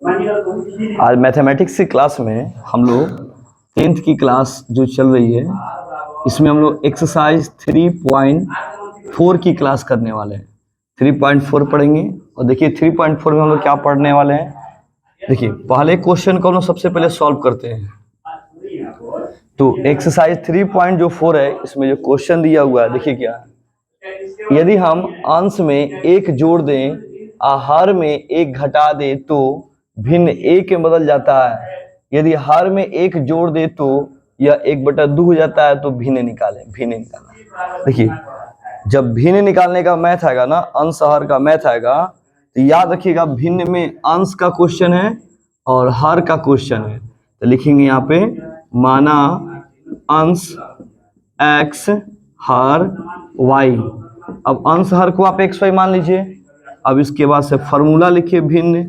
आज मैथमेटिक्स की क्लास में हम लोग 10th की क्लास जो चल रही है इसमें हम लोग एक्सरसाइज 3.4 की क्लास करने वाले हैं। 3.4 पढ़ेंगे और देखिए 3.4 में हम लोग क्या पढ़ने वाले हैं। देखिए पहले क्वेश्चन को हम लोग सबसे पहले सॉल्व करते हैं। तो एक्सरसाइज 3.4 है, इसमें जो क्वेश्चन दिया हुआ है देखिए क्या है। यदि हम अंश में एक जोड़ दें हर में एक घटा दे तो भिन्न एक में बदल जाता है। यदि हर में एक जोड़ दे तो यह 1/2 हो जाता है। तो भिन्न निकालें, भिन्न निकालना। देखिए जब भिन्न निकालने का मैथ आएगा ना, अंश हर का मैथ आएगा, तो याद रखिएगा भिन्न में अंश का क्वेश्चन है और हर का क्वेश्चन है। तो लिखेंगे यहाँ पे माना अंश x हर y। अब अंश हर को आप xy मान लीजिए। अब इसके बाद से फॉर्मूला लिखिए भिन्न।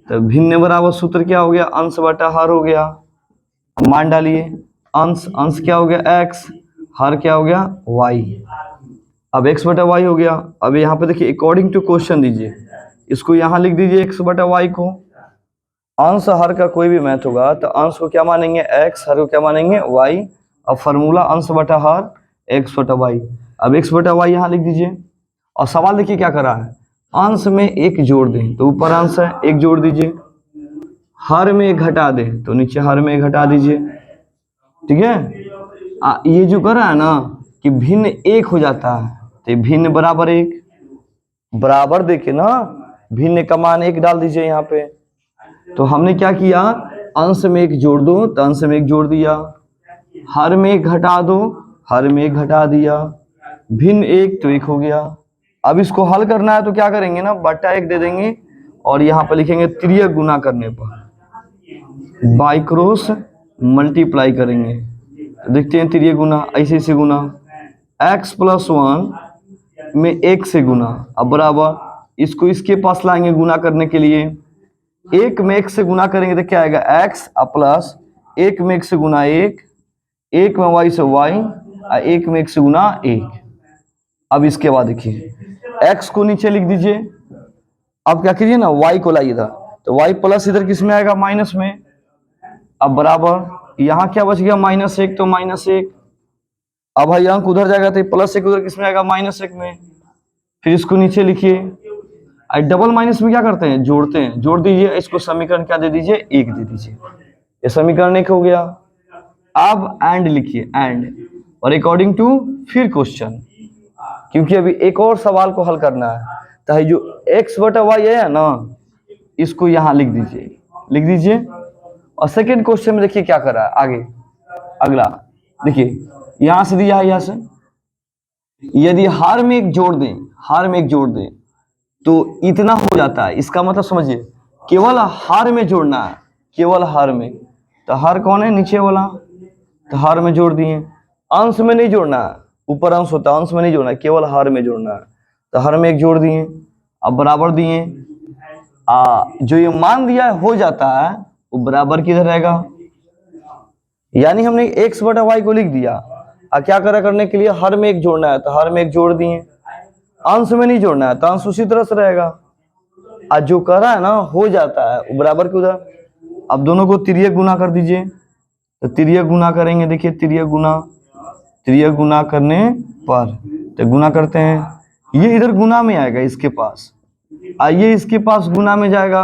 तो भिन्न बराबर सूत्र क्या हो गया, अंश बटा हर हो गया। मान डालिए, अंश अंश क्या हो गया x, हर क्या हो गया y। अब x बटा y हो गया। अब यहाँ पे देखिए अकॉर्डिंग टू क्वेश्चन दीजिए, इसको यहाँ लिख दीजिए x बटा y को। अंश हर का कोई भी मैथ होगा तो अंश को क्या मानेंगे x, हर को क्या मानेंगे y। अब फॉर्मूला अंश बटा हर x बटा y। अब x बटा y यहाँ लिख दीजिए और सवाल देखिए क्या करा है, अंश में एक जोड़ दें तो ऊपर अंश है एक जोड़ दीजिए, हर में एक घटा दें तो नीचे हर में एक घटा दीजिए। ठीक है, ये जो कर रहा है ना कि भिन्न एक हो जाता है, तो भिन्न बराबर एक, बराबर देके ना भिन्न का मान एक डाल दीजिए यहाँ पे। तो हमने क्या किया, अंश में एक जोड़ दो तो अंश में एक जोड़ दिया, हर में एक घटा दो हर में एक घटा दिया, भिन्न एक तो एक हो गया। अब इसको हल करना है तो क्या करेंगे ना, बटा एक दे देंगे और यहाँ पर लिखेंगे त्रिय गुना करने पर बाई क्रॉस मल्टीप्लाई करेंगे। तो देखते हैं त्रिय गुना ऐसे से गुना, x+1 में एक से गुना। अब बराबर इसको इसके पास लाएंगे गुना करने के लिए, एक में एक से गुना करेंगे तो क्या आएगा x प्लस एक में एक से गुना एक, एक में y से y, एक में एक से गुना एक। अब इसके बाद देखिए x को नीचे लिख दीजिए। अब क्या कीजिए ना, y को लाइए था तो y प्लस इधर किस में आएगा माइनस में। अब बराबर यहाँ क्या बच गया -1 तो -1। अब भाई अंक उधर जाएगा तो +1 उधर किस में आएगा -1 में। फिर इसको नीचे लिखिए, डबल माइनस में क्या करते हैं जोड़ते हैं, जोड़ दीजिए। इसको समीकरण क्या दे दीजिए, एक दे दीजिए। ये समीकरण एक हो गया। अब एंड लिखिए एंड, और अकॉर्डिंग टू फिर क्वेश्चन, क्योंकि अभी एक और सवाल को हल करना है। तो जो x बटा y है ना, इसको यहाँ लिख दीजिए, लिख दीजिए। और सेकेंड क्वेश्चन में देखिए क्या कर रहा है आगे, अगला देखिए यहां से दिया है, यहां से यदि हर में एक जोड़ दें, हर में एक जोड़ दें तो इतना हो जाता है। इसका मतलब समझिए केवल हर में जोड़ना है, केवल हर में। तो हर कौन है, नीचे वाला, तो हर में जोड़ दिए। अंश में नहीं जोड़ना है, ऊपर अंश होता है, अंश में नहीं जोड़ना है, केवल हर में जोड़ना है। तो हर में एक जोड़ दिए। अब बराबर दिए, जो ये मान दिया है हो जाता है, वो बराबर किधर रहेगा, यानी हमने x बटा y को लिख दिया। क्या करा करने के लिए, हर में एक जोड़ना है तो हर में एक जोड़ दिए, अंश में नहीं जोड़ना है तो अंश उसी तरह से रहेगा। जो करा है ना हो जाता है, वो बराबर के उधर। अब दोनों को त्रिय गुना कर दीजिए। तो त्रिय गुना करेंगे, देखिए त्रिय गुना करने पर, तो गुना करते हैं, ये इधर गुना में आएगा इसके पास, आइए इसके पास गुना में जाएगा।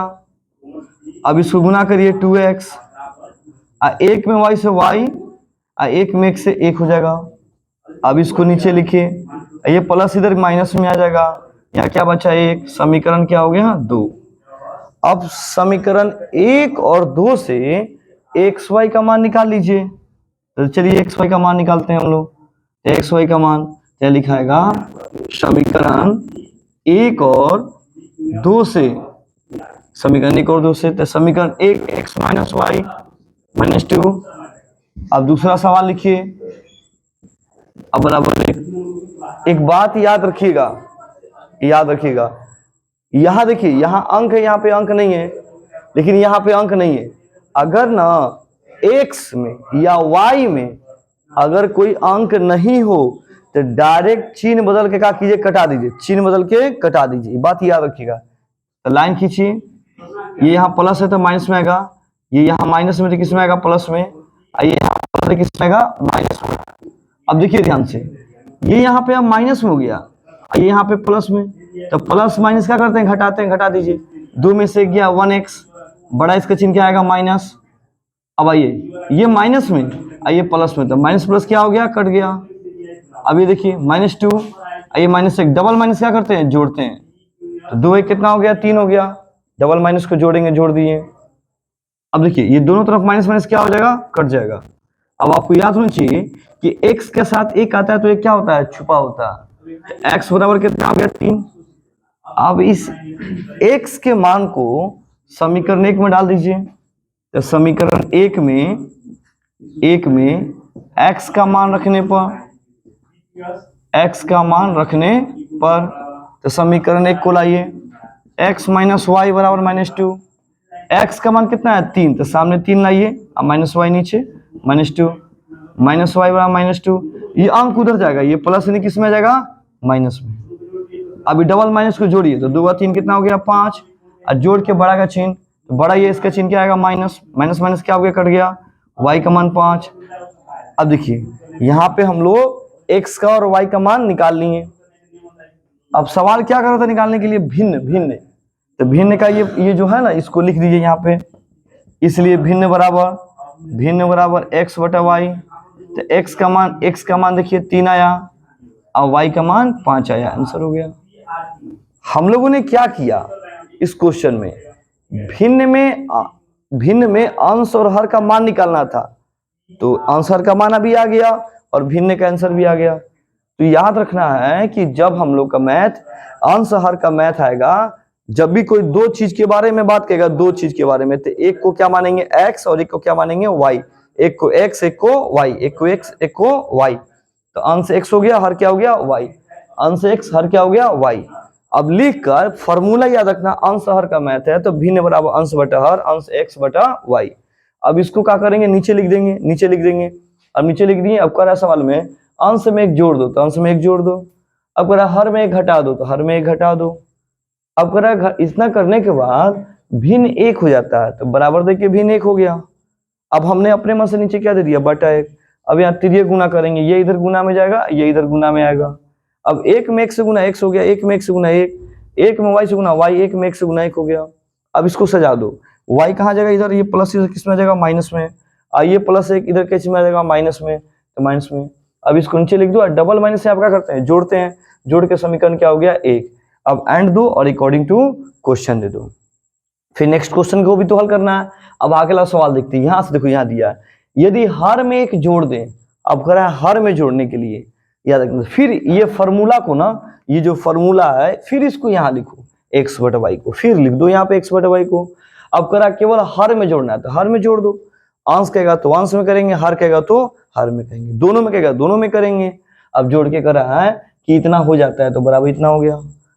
अब इसको गुना करिए 2x, एक में y से y, एक में x से एक हो जाएगा। अब इसको नीचे लिखिए, ये प्लस इधर माइनस में आ जाएगा, यहाँ क्या बचा एक, समीकरण क्या हो गया 2। अब समीकरण 1 और 2 से xy का मान निकाल लीजिए। तो चलिए xy का मान निकालते हैं हम लोग। तो xy का मान क्या लिखाएगा, समीकरण 1 और 2 से, समीकरण 1 और 2 से, तो समीकरण 1 x माइनस वाई माइनस 2। अब दूसरा सवाल लिखिए। अब बराबर एक बात याद रखिएगा, याद रखिएगा, यहाँ देखिए यहाँ अंक है, यहाँ पे अंक नहीं है, लेकिन यहाँ पे अंक नहीं है। अगर ना x में या y में अगर कोई अंक नहीं हो तो डायरेक्ट चिन्ह बदल के क्या कीजिए, कटा दीजिए, चिन्ह बदल के कटा दीजिए, बात याद रखिएगा। तो लाइन खींचिए, ये यहाँ प्लस है तो माइनस में आएगा, ये यहाँ माइनस में तो किस में आएगा, प्लस में, ये यहाँ प्लस है किस में आएगा, माइनस में। अब देखिए ध्यान से, ये यहाँ पे अब माइनस में हो गया, ये यहाँ पे प्लस में, तो प्लस माइनस क्या करते हैं, घटाते हैं, घटा दीजिए, 2 में से गया 1x, बड़ा इसका चिन्ह क्या आएगा, माइनस। अब आइए ये माइनस में, आइए प्लस में, तो माइनस प्लस क्या हो गया, कट गया। अब ये देखिए -2, आइए -1, डबल माइनस क्या करते हैं, जोड़ते हैं, तो 2 1 कितना हो गया, 3 हो गया, डबल माइनस को जोड़ेंगे, जोड़ दिए। अब देखिए ये दोनों तरफ माइनस माइनस क्या हो जाएगा, कट जाएगा। अब आपको याद होना चाहिए कि x के साथ 1 आता है तो ये क्या होता है, छुपा होता है, तो x बराबर कितना हो गया, 3। अब इस x के मान को समीकरण 1 में डाल दीजिए, तो समीकरण 1 में x का मान रखने पर तो समीकरण 1 को लाइए, x माइनस वाई बराबर -2, x का मान कितना है, 3, तो सामने 3 लाइए, अब माइनस वाई नीचे, -2, माइनस वाई बराबर -2, ये अंक उधर जाएगा, ये प्लस नहीं किस में आ जाएगा, माइनस में। अभी डबल माइनस को जोड़िए, तो 2 3 कितना हो गया, 5, और जोड़ के बड़ा का चिन्ह, तो बड़ा ये इसका चिन्ह क्या आएगा, माइनस, माइनस माइनस क्या हो गया, कट गया, y का मान 5। अब देखिए यहाँ पे हम लोग x का और y का मान निकाल लिए। अब सवाल क्या कर रहा था निकालने के लिए, भिन्न, तो भिन्न का ये जो है ना, इसको लिख दीजिए यहाँ पे, इसलिए भिन्न बराबर x बटा वाई, तो x का मान देखिए 3 आया और y का मान 5 आया, आंसर हो गया। हम लोगों ने क्या किया इस क्वेश्चन में, भिन्न में अंश और हर का मान निकालना था, तो अंश हर का मान अभी आ गया और भिन्न का आंसर भी आ गया। तो याद रखना है कि जब हम लोग का मैथ, अंश हर का मैथ आएगा, जब भी कोई दो चीज के बारे में बात करेगा, दो चीज के बारे में, तो एक को क्या मानेंगे x और एक को क्या मानेंगे y, एक को x एक को y, एक को x एक को y, तो अंश x हो गया, हर क्या हो गया, y, अंश x हर क्या हो गया, y। अब लिखकर फॉर्मूला याद रखना, अंश हर का मैथ है तो भिन्न बराबर अंश बटा हर, अंश x बटा y। अब इसको क्या करेंगे, नीचे लिख देंगे, अब नीचे लिख दिए। अब कर रहा सवाल में अंश में 1 जोड़ दो, तो अंश में 1 जोड़ दो। अब कर रहा हर में 1 घटा दो, तो हर में 1 घटा दो। अब कर रहा इतना करने के बाद भिन्न 1 हो जाता है, तो बराबर देखिए भिन्न 1 हो गया। अब हमने अपने मन से नीचे क्या दे दिया, बटा 1। अब यहाँ तिरिय गुना करेंगे, ये इधर गुना में जाएगा, ये इधर गुना में आएगा। अब 1 में 1 से गुना x हो गया, 1 में 1 से गुना 1, 1 में y से गुना y, 1 में 1 से गुना 1 हो गया। अब इसको सजा दो, y कहाँ जाएगा, इधर, ये प्लस इधर किस में आ जाएगा, माइनस में, और ये प्लस 1 इधर किस में आ जाएगा, माइनस में, तो माइनस में। अब इसको नीचे लिख दो, और डबल माइनस से आप क्या करते हैं, जोड़ते हैं, जोड़ के समीकरण क्या हो गया, 1। अब एंड दो और अकॉर्डिंग टू क्वेश्चन दे दो। फिर नेक्स्ट क्वेश्चन को भी तो हल करना है। अब अगला सवाल देखते हैं, यहां से देखो, यहां दिया है यदि हर में 1 जोड़ दें। अब कह रहा है हर में जोड़ने के लिए याद रखना, फिर ये फॉर्मूला को ना, ये जो फॉर्मूला है, फिर इसको यहाँ लिखो x बटा वाई को, फिर लिख दो यहाँ पे x बटा वाई को। अब कह रहा है केवल हर में जोड़ना है, तो हर में जोड़ दो, अंश कहेगा तो अंश में करेंगे, हर कहेगा तो हर में करेंगे, दोनों में कहेगा दोनों में करेंगे। अब जोड़ के कह रहा है कि इतना हो जाता है, तो बराबर इतना हो गया।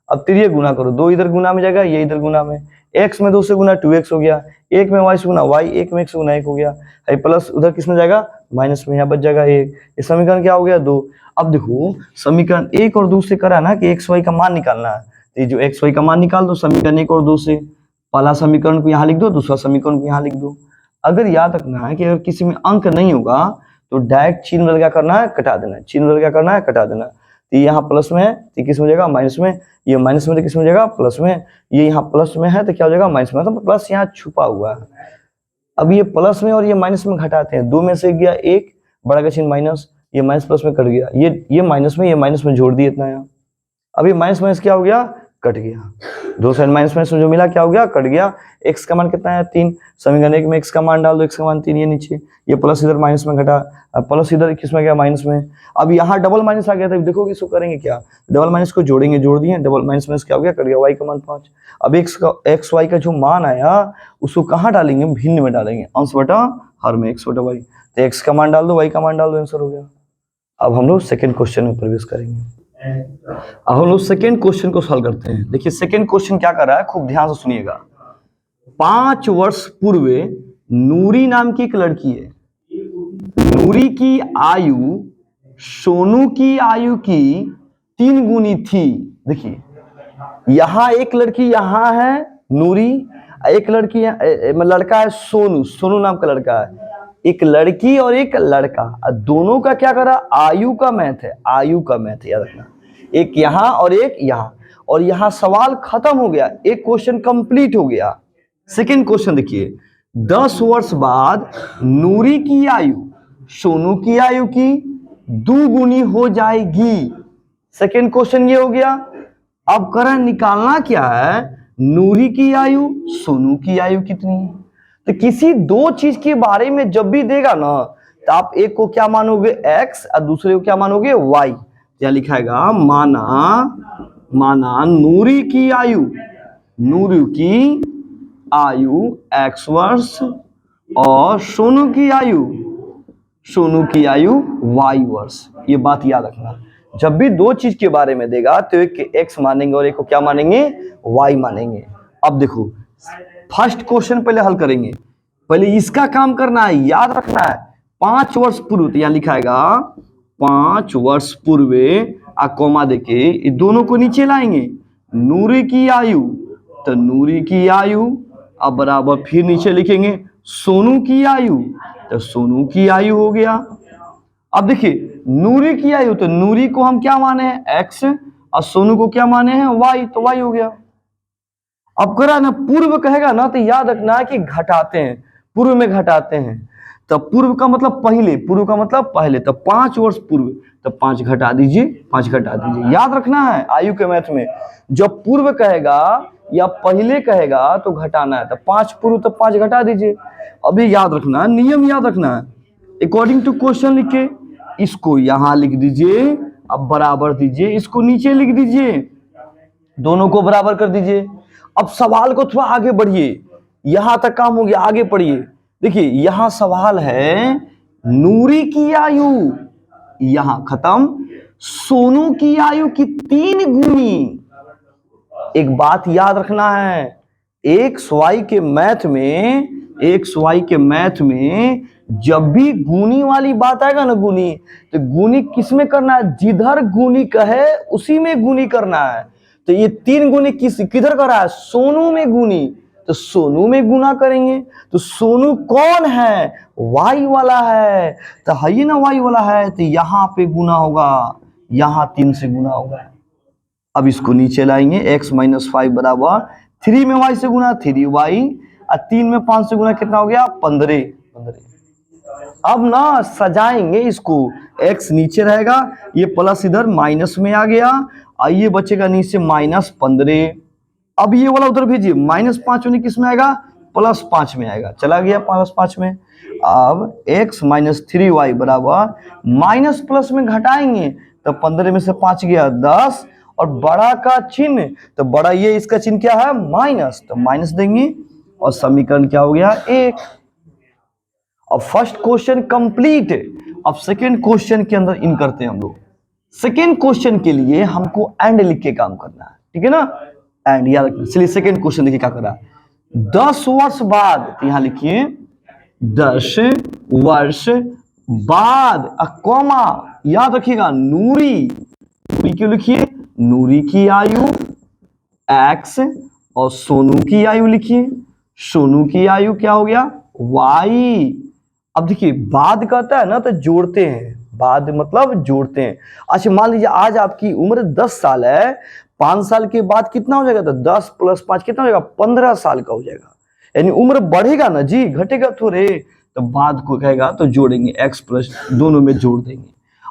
अब तिरिय गुना करो, 2 इधर गुना में जाएगा, ये इधर गुना में, x में 2 से गुना 2x हो गया, 1 में y से गुना y, 1 में 1 से गुना 1 हो गया, प्लस उधर किस में जाएगा, माइनस में, यहाँ बच जाएगा 1। ये समीकरण क्या हो गया, 2। अब देखो समीकरण 1 और 2 से करा ना कि x y का मान निकालना है, तो ये जो x y का मान निकाल दो समीकरण 1 और 2 से। पहला समीकरण को यहाँ लिख दो, दूसरा समीकरण को यहाँ लिख दो। अगर याद रखना है कि अगर किसी में अंक नहीं होगा तो डायरेक्ट चिन्ह बदल क्या करना है, कटा देना है, चिन्ह बदल क्या करना है, कटा देना। तो यहाँ प्लस में है तो किस में जाएगा, माइनस में, ये माइनस में तो किस में जाएगा, प्लस में, ये यहाँ प्लस में है तो क्या हो जाएगा, माइनस में, तो प्लस यहाँ छुपा हुआ है। अब ये प्लस में और ये माइनस में घटाते हैं, 2 में से गया 1, बड़ा का चिन्ह माइनस, ये माइनस प्लस में कट गया, ये माइनस में, ये माइनस में जोड़ दिए इतना यहाँ। अब ये माइनस माइनस क्या हो गया, कट गया, 2 साइड माइनस माइनस में जो मिला क्या हो गया, कट गया। x का मान कितना है, 3, समीकरण 1 में x का मान डाल दो, x का मान 3, ये नीचे, ये प्लस इधर माइनस में घटा, प्लस इधर किस में गया, माइनस में। अब यहाँ डबल माइनस आ गया था, देखो इसको करेंगे क्या, डबल माइनस को जोड़ेंगे, जोड़ दिए, डबल माइनस माइनस क्या हो गया, कट गया, y का मान 5। अब x y का जो मान आया उसको कहाँ डालेंगे, भिन्न में डालेंगे, अंश बटा हर में, x बटा y, तो x का मान डाल दो, y का मान डाल दो, आंसर हो गया। अब हम लोग सेकेंड क्वेश्चन में प्रवेश करेंगे। अब हम लोग सेकेंड क्वेश्चन को सॉल्व करते हैं। देखिए सेकेंड क्वेश्चन क्या कर रहा है, खूब ध्यान से सुनिएगा। 5 वर्ष पूर्व नूरी नाम की एक लड़की है, नूरी की आयु सोनू की आयु की 3 गुनी थी। देखिए यहां एक लड़की यहां है नूरी, एक लड़की है, लड़का है सोनू, सोनू नाम का लड़का है, एक लड़की और एक लड़का, दोनों का क्या करा, आयु का मैथ है, आयु का मैथ याद रखना, एक यहाँ और एक यहाँ, और यहाँ सवाल खत्म हो गया, एक क्वेश्चन कंप्लीट हो गया। सेकेंड क्वेश्चन देखिए, 10 वर्ष बाद नूरी की आयु सोनू की आयु की दुगुनी हो जाएगी। सेकेंड क्वेश्चन ये हो गया। अब करण निकालना क्या है, नूरी की आयु सोनू की आयु कितनी है। तो किसी दो चीज के बारे में जब भी देगा ना, तो आप एक को क्या मानोगे x और दूसरे को क्या मानोगे y। क्या लिखाएगा, माना नूरी की आयु, नूरी की आयु x वर्ष और सोनू की आयु y वर्ष। ये बात याद रखना, जब भी दो चीज के बारे में देगा तो एक x मानेंगे और एक को क्या मानेंगे, y मानेंगे। अब देखो फर्स्ट क्वेश्चन पहले हल करेंगे, पहले इसका काम करना है, याद रखना है 5 वर्ष पूर्व, तो यहां लिखाएगा 5 वर्ष पूर्व कोमा देके ये दोनों को नीचे लाएंगे, नूरी की आयु, तो नूरी की आयु, अब बराबर फिर नीचे लिखेंगे सोनू की आयु, तो सोनू की आयु हो गया। अब देखिए नूरी की आयु, तो नूरी को हम क्या माने हैं x और सोनू को क्या माने हैं y, तो y हो गया। अब करा ना पूर्व कहेगा ना, तो याद रखना है कि घटाते हैं, पूर्व में घटाते हैं, तो पूर्व का मतलब पहले, पूर्व का मतलब पहले, तो 5 वर्ष पूर्व, तो 5 घटा दीजिए, 5 घटा दीजिए। याद रखना है आयु के मैथ में जब पूर्व कहेगा या पहले कहेगा तो घटाना है, तो 5 पूर्व तो 5 घटा दीजिए। अभी याद रखना, नियम याद रखना है, अकॉर्डिंग टू क्वेश्चन लिख के इसको यहां लिख दीजिए, अब बराबर दीजिए, इसको नीचे लिख दीजिए, दोनों को बराबर कर दीजिए। अब सवाल को थोड़ा आगे बढ़िए, यहां तक काम हो गया, आगे पढ़िए। देखिए यहां सवाल है नूरी की आयु, यहां खत्म, सोनू की आयु की 3 गुनी। एक बात याद रखना है, एक्स वाई के मैथ में जब भी गुनी वाली बात आएगा ना, गुनी, तो गुनी किस में करना है, जिधर गुनी कहे उसी में गुनी करना है। तो ये 3 गुनी किधर कर रहा है, सोनू में गुनी, तो सोनू में गुना करेंगे। तो सोनू कौन है, वाई वाला है, तो है ना वाई वाला है, तो यहां पे गुना होगा, यहां 3 से गुना होगा। अब इसको नीचे लाएंगे, x - 5 बराबर 3 में y से गुना 3y और 3 में 5 से गुना कितना हो गया 15। अब ना सजाएंगे इसको, x नीचे रहेगा, ये प्लस इधर माइनस में आ गया, और ये बचेगा नीचे -15। अब ये वाला उधर भेजिए, -5 होने किस में आएगा, +5 में आएगा, चला गया +5 में। अब x - 3y बराबर माइनस प्लस में घटाएंगे, तो 15 में से 5 गया 10, और बड़ा का चिन्ह, तो बड़ा ये इसका चिन्ह क्या है माइनस, तो माइनस देंगे, और समीकरण क्या हो गया 1। अब फर्स्ट क्वेश्चन कंप्लीट है। अब सेकेंड क्वेश्चन के अंदर इन करते हैं हम लोग। सेकेंड क्वेश्चन के लिए हमको एंड लिख के काम करना है, ठीक है ना, एंड याद रखना। चलिए सेकेंड क्वेश्चन देखिए क्या कर रहा है, 10 वर्ष बाद, तो यहां लिखिए 10 वर्ष बाद कॉमा, याद रखिएगा नूरी क्यों लिखिए, नूरी की आयु x और सोनू की आयु लिखिए, सोनू की आयु क्या हो गया y। अब देखिए बाद कहता है ना, तो जोड़ते हैं, बाद मतलब जोड़ते हैं। अच्छा मान लीजिए आज आपकी उम्र 10 साल है, 5 साल के बाद कितना हो जाएगा, तो 10 + 5 कितना हो जाएगा 15 साल का हो जाएगा, यानी उम्र बढ़ेगा ना जी, घटेगा थोड़े, तो बाद को कहेगा तो जोड़ेंगे, x प्लस दोनों में जोड़ देंगे।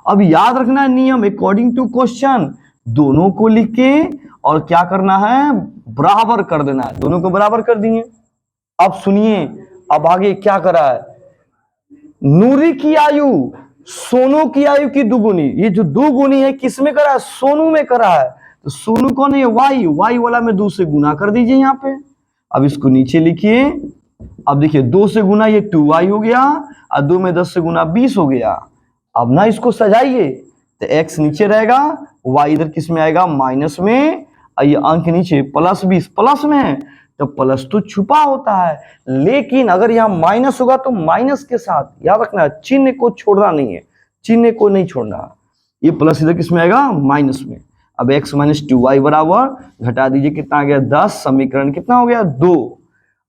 अब याद रखना नियम, अकॉर्डिंग टू क्वेश्चन दोनों को लिख के और क्या करना है बराबर कर देना है, दोनों को बराबर कर दिए। अब सुनिए अब आगे क्या करा है, नूरी की आयु सोनू की आयु की दुगुनी, ये जो दुगुनी है किस में करा है, सोनू में करा है, तो सोनू कौन है वाई, वाई वाला में 2 से गुना कर दीजिए यहाँ पे। अब इसको नीचे लिखिए, अब देखिए 2 से गुना ये 2y हो गया, और 2 में 10 से गुना 20 हो गया। अब ना इसको सजाइए, तो x नीचे रहेगा, y इधर किस में आएगा माइनस में, और ये अंक नीचे +20 प्लस में है, तो प्लस तो छुपा होता है, लेकिन अगर यहाँ माइनस होगा तो माइनस के साथ, याद रखना चिन्ह को छोड़ना नहीं है, चिन्ह को नहीं छोड़ना, ये प्लस इधर किस में आएगा माइनस में। अब x - 2y बराबर घटा दीजिए कितना आ गया 10, समीकरण कितना हो गया 2।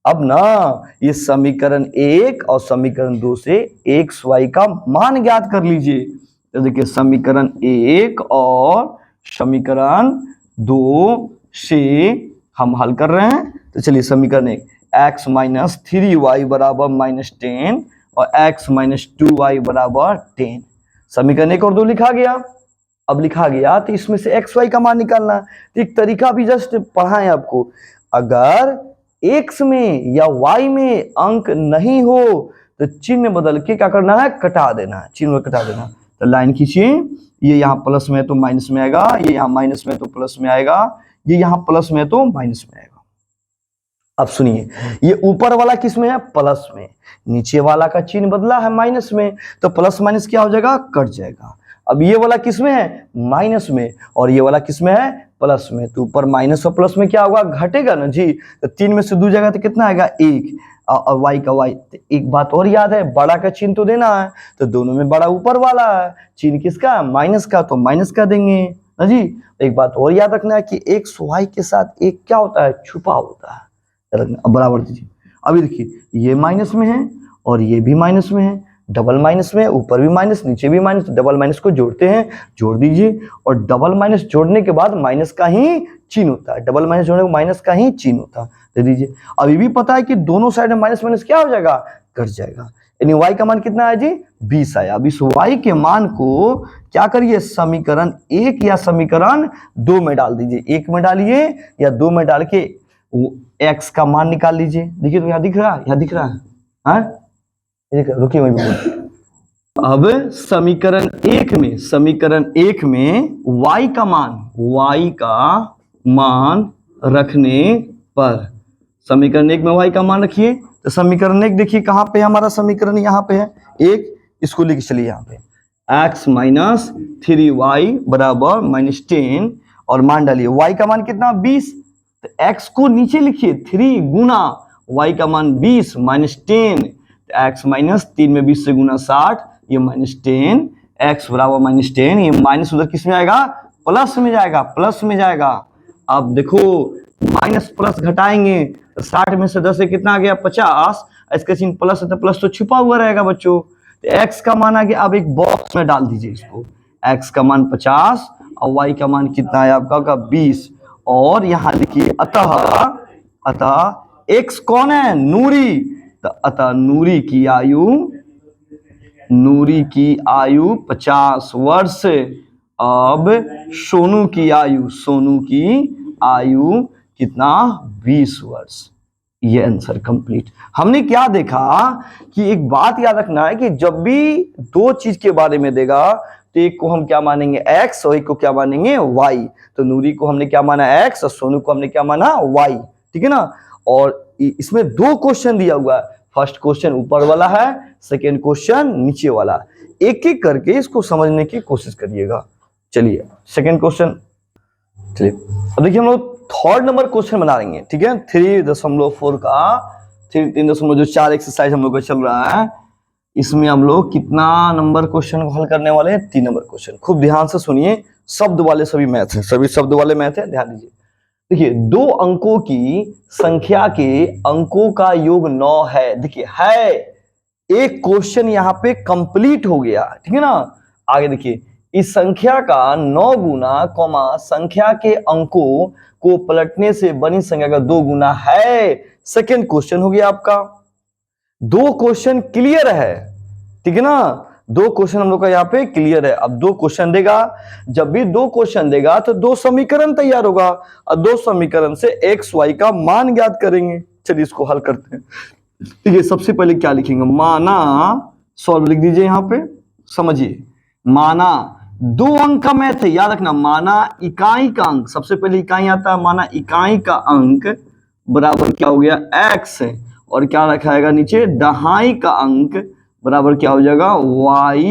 अब ना ये समीकरण 1 और समीकरण 2 से एक्स वाई का मान ज्ञात कर लीजिए। तो देखिए समीकरण 1 और समीकरण 2 से हम हल कर रहे हैं। तो चलिए समीकरण 1 x माइनस 3y बराबर -10 और x माइनस 2y बराबर 10। समीकरण 1 और 2 लिखा गया। अब लिखा गया तो इसमें से एक्स वाई का मान निकालना। तो एक तरीका भी जस्ट पढ़ाएं आपको, अगर एक्स में या वाई में अंक नहीं हो तो चिन्ह बदल के क्या करना है, कटा देना है, चिन्ह कटा देना। तो लाइन खींचिए, ये यहाँ प्लस में है तो माइनस में आएगा, ये यहाँ माइनस में तो प्लस में आएगा, ये यहाँ प्लस में है तो माइनस में आएगा। अब सुनिए, ये ऊपर वाला किस में है, प्लस में, नीचे वाला का चिन्ह बदला है माइनस में, तो प्लस माइनस क्या हो जाएगा, कट जाएगा। अब ये वाला किस में है, माइनस में, और ये वाला किस में है, प्लस में, तो ऊपर माइनस और प्लस में क्या होगा, घटेगा ना जी। तो 3 में से 2 जाएगा तो कितना आएगा, 1, और वाई का वाई। तो एक बात और याद है, बड़ा का चिन्ह तो देना है, तो दोनों में बड़ा ऊपर वाला है, चिन्ह किसका, माइनस का, तो माइनस का देंगे ना जी। एक बात और याद रखना है कि एक्स वाई के साथ एक क्या होता है, छुपा होता है, अब बराबर दीजिए। अभी देखिए ये माइनस में है और ये भी माइनस में है, डबल माइनस में, ऊपर भी माइनस नीचे भी माइनस, डबल माइनस को जोड़ते हैं, जोड़ दीजिए, और डबल माइनस जोड़ने के बाद माइनस का ही चिन्ह होता है, डबल माइनस जोड़ने को माइनस का ही चिन्ह होता है, दे दीजिए। अभी भी पता है कि दोनों साइड में माइनस माइनस क्या हो जाएगा, कट जाएगा। यानी वाई का मान कितना है जी, 20 आया। अब इस वाई के मान को क्या करिए, समीकरण 1 या समीकरण 2 में डाल दीजिए, 1 में डालिए या 2 में डाल के एक्स का मान निकाल लीजिए। देखिए तो यहाँ दिख रहा है, यहाँ दिख रहा है, हाँ रुकिए वहीं पे। अब समीकरण 1 में y का मान रखने पर, समीकरण 1 में y का मान रखिए। तो समीकरण 1 देखिए कहाँ पे है हमारा समीकरण, यहाँ पे है 1, इसको लिख चलिए यहाँ पे, x माइनस 3y बराबर -10, और मान डालिए y का मान कितना, 20। तो x को नीचे लिखिए, 3 गुना y का मान 20 -10, x माइनस 3 में 20 से गुना 60, ये -10, x बराबर -10, ये माइनस उधर किस में आएगा, प्लस में जाएगा, प्लस में जाएगा। अब देखो माइनस प्लस घटाएंगे तो 60 में से 10 से कितना आ गया, 50, इसका चिन्ह प्लस है तो प्लस तो छुपा हुआ रहेगा बच्चों। तो x का मान आ गया, अब एक बॉक्स में डाल दीजिए इसको, x का मान 50 और y का मान कितना है आपका 20, और यहाँ लिखिए अतः x कौन है, नूरी, तो अतः नूरी की आयु 50 वर्ष। अब सोनू की आयु कितना, 20 वर्ष। ये आंसर कंप्लीट। हमने क्या देखा कि एक बात याद रखना है कि जब भी दो चीज के बारे में देगा तो एक को हम क्या मानेंगे x और एक को क्या मानेंगे y। तो नूरी को हमने क्या माना x और सोनू को हमने क्या माना y, ठीक है ना। और इसमें 2 क्वेश्चन दिया हुआ है, फर्स्ट क्वेश्चन ऊपर वाला है, सेकेंड क्वेश्चन नीचे वाला। एक एक करके इसको समझने की कोशिश करिएगा। चलिए सेकेंड क्वेश्चन, चलिए अब देखिए हम लोग 3rd नंबर क्वेश्चन बना लेंगे, ठीक है। 3.4 का 3.4 एक्सरसाइज हम लोग का चल रहा है। इसमें हम लोग कितना नंबर क्वेश्चन को हल करने वाले हैं, 3 नंबर क्वेश्चन। खूब ध्यान से सुनिए, शब्द वाले सभी मैथ है, सभी शब्द वाले मैथ है, ध्यान दीजिए। देखिए 2 अंकों की संख्या के अंकों का योग 9 है। देखिए है, एक क्वेश्चन यहाँ पे कंप्लीट हो गया, ठीक है ना। आगे देखिए, इस संख्या का 9 गुना संख्या के अंकों को पलटने से बनी संख्या का 2 गुना है। सेकेंड क्वेश्चन हो गया आपका। 2 क्वेश्चन क्लियर है, ठीक है ना। 2 क्वेश्चन हम लोग का यहाँ पे क्लियर है। अब 2 क्वेश्चन देगा, जब भी 2 क्वेश्चन देगा तो 2 समीकरण तैयार होगा, और 2 समीकरण से एक्स वाई का मान ज्ञात करेंगे। चलिए इसको हल करते हैं। ठीक है, सबसे पहले क्या लिखेंगे, माना, सॉल्व लिख दीजिए यहाँ पे, समझिए। माना 2 अंक का मैथ है, याद रखना। माना इकाई का अंक, सबसे पहले इकाई आता है, माना इकाई का अंक बराबर क्या हो गया, x है, और क्या रखाएगा नीचे, दहाई का अंक बराबर क्या हो जाएगा, y।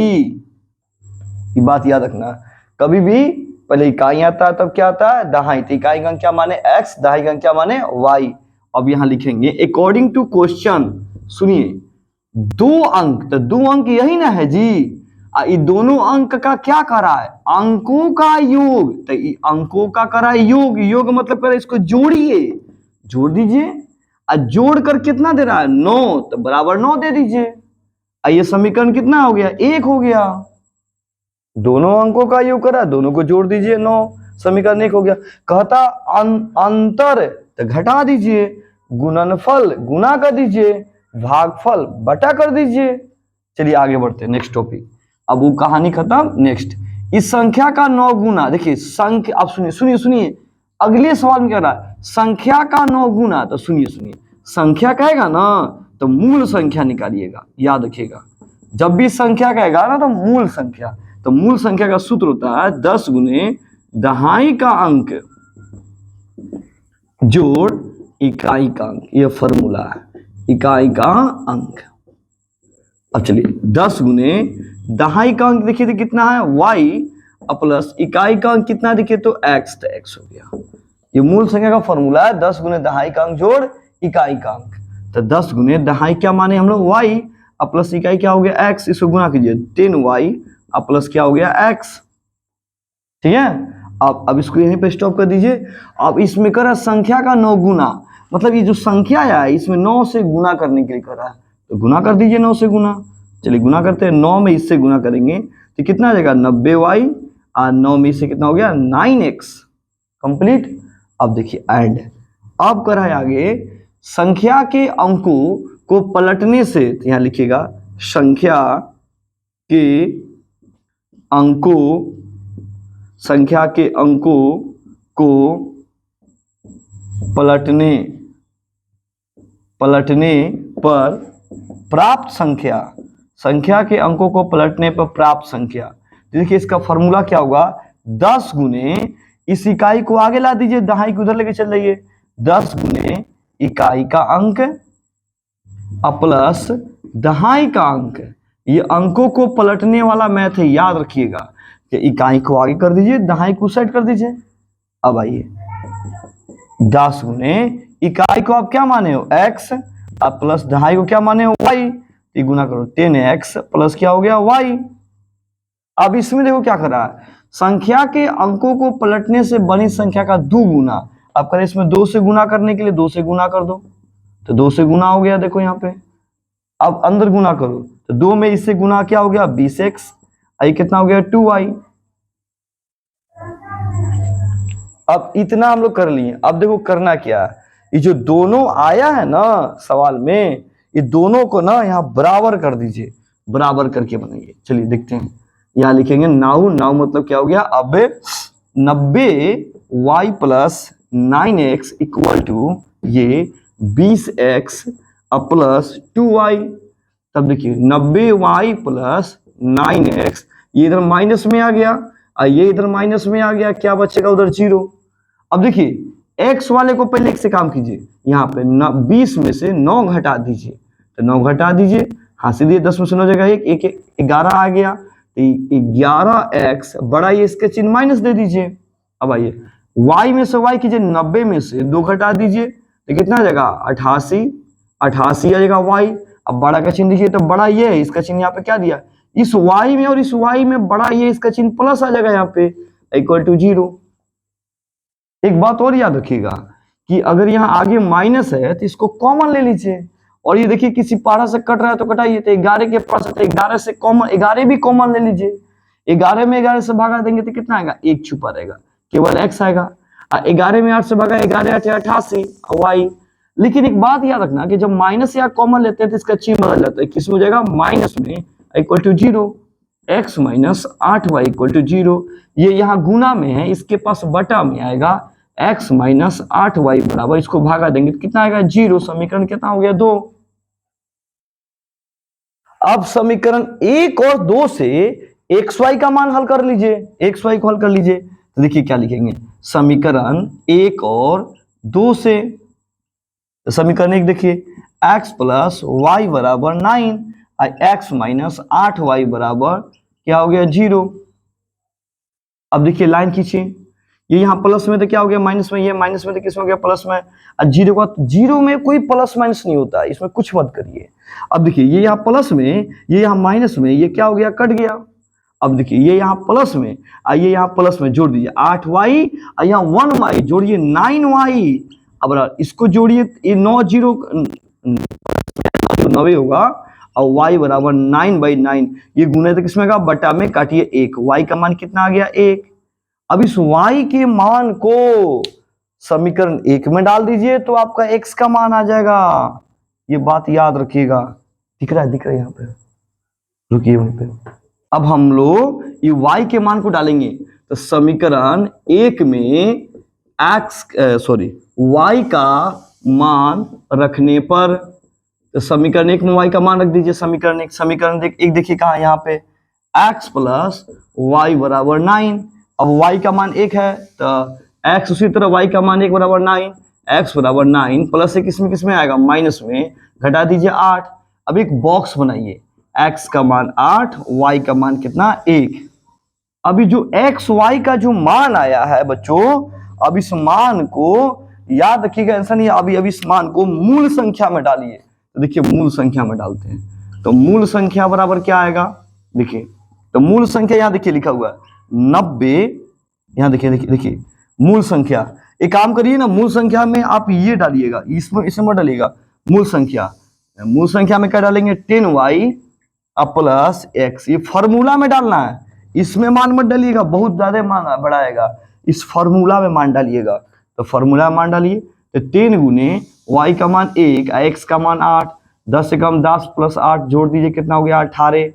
ये बात याद रखना, कभी भी पहले इकाई आता है तब क्या आता है, दहाई। तो इकाई का अंक क्या माने x, दहाई का अंक क्या माने y। अब यहां लिखेंगे अकॉर्डिंग टू क्वेश्चन, सुनिए 2 अंक, तो 2 अंक यही ना है जी। ये दोनों अंक का क्या करा है, अंकों का योग। तो अंकों का करा है योग, योग मतलब करे इसको जोड़िए, जोड़ दीजिए। और जोड़कर कितना दे रहा है 9, तो बराबर 9 दे दीजिए। ये समीकरण कितना हो गया 1 हो गया। दोनों अंकों का योग करा, दोनों को जोड़ दीजिए 9, समीकरण 1 हो गया। कहता अंतर तो घटा दीजिए, गुणनफल गुना कर दीजिए, भागफल बटा कर दीजिए। चलिए आगे बढ़ते हैं नेक्स्ट टॉपिक। अब वो कहानी खत्म। नेक्स्ट, इस संख्या का 9 गुना, देखिए संख्या, आप सुनिए सुनिए सुनिए, अगले सवाल में क्या रहा है, संख्या का 9 गुना। तो सुनिए सुनिए, संख्या कहेगा ना तो मूल संख्या निकालिएगा, याद रखिएगा। जब भी संख्या कहेगा ना तो मूल संख्या, तो मूल संख्या का सूत्र होता है 10 गुने दहाई का अंक जोड़ इकाई का अंक। यह फॉर्मूला है, इकाई का अंक। अब चलिए 10 गुने दहाई का अंक देखिए तो कितना है y, प्लस इकाई का अंक कितना देखिए तो x, तो x हो गया। ये मूल संख्या का फॉर्मूला है, 10 गुने दहाई का अंक जोड़ इकाई का अंक। तो 10 गुने दहाई क्या माने हम लोग y, प्लस इकाई क्या हो गया x, इसको गुना कीजिए 10y प्लस क्या हो गया x। ठीक है, अब इसको यहीं पे स्टॉप कर दीजिए। अब इसमें करा संख्या का 9 गुना, मतलब ये जो संख्या है इसमें 9 से गुना करने के लिए करा है, तो गुना कर दीजिए 9 से गुना। चलिए गुना करते हैं, 9 में इससे गुना करेंगे तो कितना आ जाएगा 90y, और 9 में इससे कितना हो गया 9x कंप्लीट। अब देखिए ऐड, अब करा है आगे संख्या के अंकों को पलटने से, तो यहां लिखिएगा संख्या के अंकों, संख्या के अंकों को पलटने पर प्राप्त संख्या, संख्या के अंकों को पलटने पर प्राप्त संख्या। तो देखिए इसका फॉर्मूला क्या होगा, 10 गुने इस इकाई को आगे ला दीजिए, दहाई को उधर लेके चल जाइए, 10 गुने इकाई का अंक प्लस दहाई का अंक। ये अंकों को पलटने वाला मैथ है, याद रखिएगा कि इकाई को आगे कर दीजिए, दहाई को साइड कर दीजिए। अब आइए 10 गुने इकाई को आप क्या माने हो x, प्लस दहाई को क्या माने हो y, ये गुना करो 10x प्लस क्या हो गया y। अब इसमें देखो क्या कर रहा है, संख्या के अंकों को पलटने से बनी संख्या का 2 गुना। अब करें इसमें 2 से गुना करने के लिए 2 से गुना कर दो, तो 2 से गुना हो गया, देखो यहाँ पे। अब अंदर गुना करो तो 2 में इससे गुना क्या हो गया 20x, आई कितना हो गया 2y। अब इतना हम लोग कर लिए। अब देखो करना क्या है, ये जो दोनों आया है ना सवाल में, ये दोनों को ना यहाँ बराबर कर दीजिए, बराबर करके बनाइए। चलिए देखते हैं, यहाँ लिखेंगे नाउ, नाउ मतलब क्या हो गया, अब 90y plus 9x equal to ये 20x प्लस 2y। तब देखिए 90y प्लस 9x, ये इधर माइनस में आ गया और ये इधर माइनस में आ गया, क्या बचेगा उधर 0। अब देखिए x वाले को पहले 1 से काम कीजिए, यहाँ पे 20 में से 9 घटा दीजिए, तो 9 घटा दीजिए, हाँ सीधे 10 में से 9 जगह 1 11 आ गया, तो 11x बड़ा, ये इसके चिन्ह माइनस दे दीजिए। अब आइए y में से y कीजिए, 90 में से 2 घटा दीजिए, तो कितना आ जाएगा 88 आ जाएगा y। अब बड़ा का चिन्ह दीजिए, तो बड़ा ये है, इसका चिन्ह यहाँ पे क्या दिया, इस y में और इस y में बड़ा ये, इसका चिन्ह प्लस आ जाएगा यहाँ पे इक्वल टू 0। एक बात और याद रखिएगा कि अगर यहाँ आगे माइनस है तो इसको कॉमन ले लीजिए, और ये देखिए किसी पारा से कट रहा है तो कटाइए, तो 11 के पास है तो 11 से कॉमन, 11 भी कॉमन ले लीजिए। 11 में 11 से भागा देंगे तो कितना आएगा, 1 छुपा रहेगा, केवल x आएगा। 11 में 8 से भागा, 11 8 88 y। लेकिन एक बात याद रखना कि जब माइनस या कॉमन लेते हैं तो इसका चिन्ह बदल जाता है, किस में हो जाएगा माइनस में equal to 0, x minus 8y equal to 0। ये यहाँ गुना में है, इसके पास बटा में आएगा x माइनस 8y बराबर, इसको भागा देंगे तो कितना आएगा 0। समीकरण कितना हो गया 2। अब समीकरण 1 और 2 से xy का मान हल कर लीजिए, xy को हल कर लीजिए, तो देखिए क्या लिखेंगे, समीकरण 1 और 2 से, तो समीकरण 1 देखिए x प्लस y बराबर 9 और x माइनस 8y बराबर क्या हो गया 0। अब देखिए लाइन खींचिए, ये यहाँ प्लस में तो क्या हो गया माइनस में, ये माइनस में तो किस में हो गया प्लस में, और 0 का, 0 में कोई प्लस माइनस नहीं होता, इसमें कुछ मत करिए। अब देखिए ये यहाँ प्लस में, ये यहाँ माइनस में, ये क्या हो गया कट गया। अब देखिए ये यहाँ प्लस में और ये यहाँ प्लस में जोड़ दीजिए 8y और यहाँ 1y जोड़िए 9y अब इसको जोड़िए, ये 9 जीरो 90 होगा और y बराबर 9/9, ये गुणे तो किसमें का बटा में काटिए 1, y का मान कितना आ गया 1। अब इस y के मान को समीकरण 1 में डाल दीजिए तो आपका x का मान आ जाएगा। ये बात याद रखिएगा। दिख रहा है यहाँ पे, रुकिए वहीं पे। अब हम लोग ये y के मान को डालेंगे तो समीकरण 1 में y का मान रखने पर, तो समीकरण 1 में y का मान रख दीजिए। समीकरण 1 देखिए कहाँ, यहाँ पे x प्लस y बराबर 9। अब y का मान 1 है तो x उसी तरह y का मान 1 बराबर 9, x बराबर 9 प्लस 1 किसमें आएगा, माइनस में, घटा दीजिए 8। अब एक बॉक्स बनाइए, x का मान 8, y का मान कितना 1। अभी जो x y का जो मान आया है बच्चों, अब इस मान को याद रखिएगा, ऐसा नहीं, अभी इस मान को मूल संख्या में डालिए। तो देखिए मूल संख्या में डालते हैं तो मूल संख्या बराबर क्या आएगा, देखिए तो मूल संख्या यहाँ देखिए लिखा हुआ है 90, यहाँ देखिए मूल संख्या। एक काम करिए ना, मूल संख्या में आप ये डालिएगा, इसमें मत डालिएगा। मूल संख्या में क्या डालेंगे, 10y प्लस x, ये फॉर्मूला में डालना है, इसमें मान मत डालिएगा, बहुत ज्यादा मान बढ़ाएगा, इस फॉर्मूला में मान डालिएगा। तो फॉर्मूला में मान डालिए तो 10 गुने y का मान 1, x का मान 8, 10 से कम 10 प्लस 8 जोड़ दीजिए, कितना हो गया 18।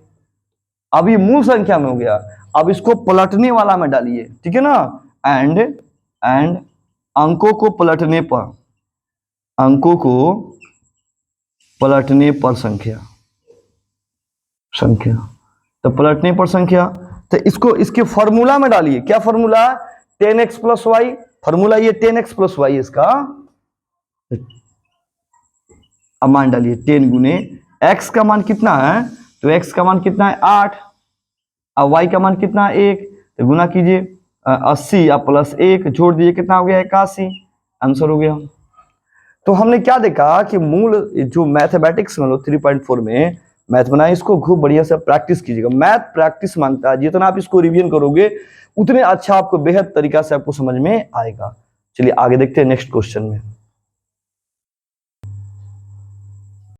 अब ये मूल संख्या में हो गया। अब इसको पलटने वाला में डालिए, ठीक है ना, एंड अंकों को पलटने पर संख्या तो पलटने पर संख्या, तो इसको इसके फॉर्मूला में डालिए। क्या formula, 10x plus Y, formula ये 10x प्लस वाई इसका। अब मान डालिए 10 गुने x का मान कितना है, तो x का मान कितना है 8, और y का मान कितना है 1, तो गुना कीजिए 80 प्लस 1 जोड़ दीजिए, कितना हो गया 81, आंसर हो गया। तो हमने क्या देखा कि मूल जो मैथमेटिक्स में 3.4 में मैथ बनाए, इसको खूब बढ़िया से प्रैक्टिस कीजिएगा। मैथ प्रैक्टिस मांगता है, जितना आप इसको रिवीजन करोगे उतने अच्छा आपको बेहद तरीका से आपको समझ में आएगा। चलिए आगे देखते हैं नेक्स्ट क्वेश्चन में।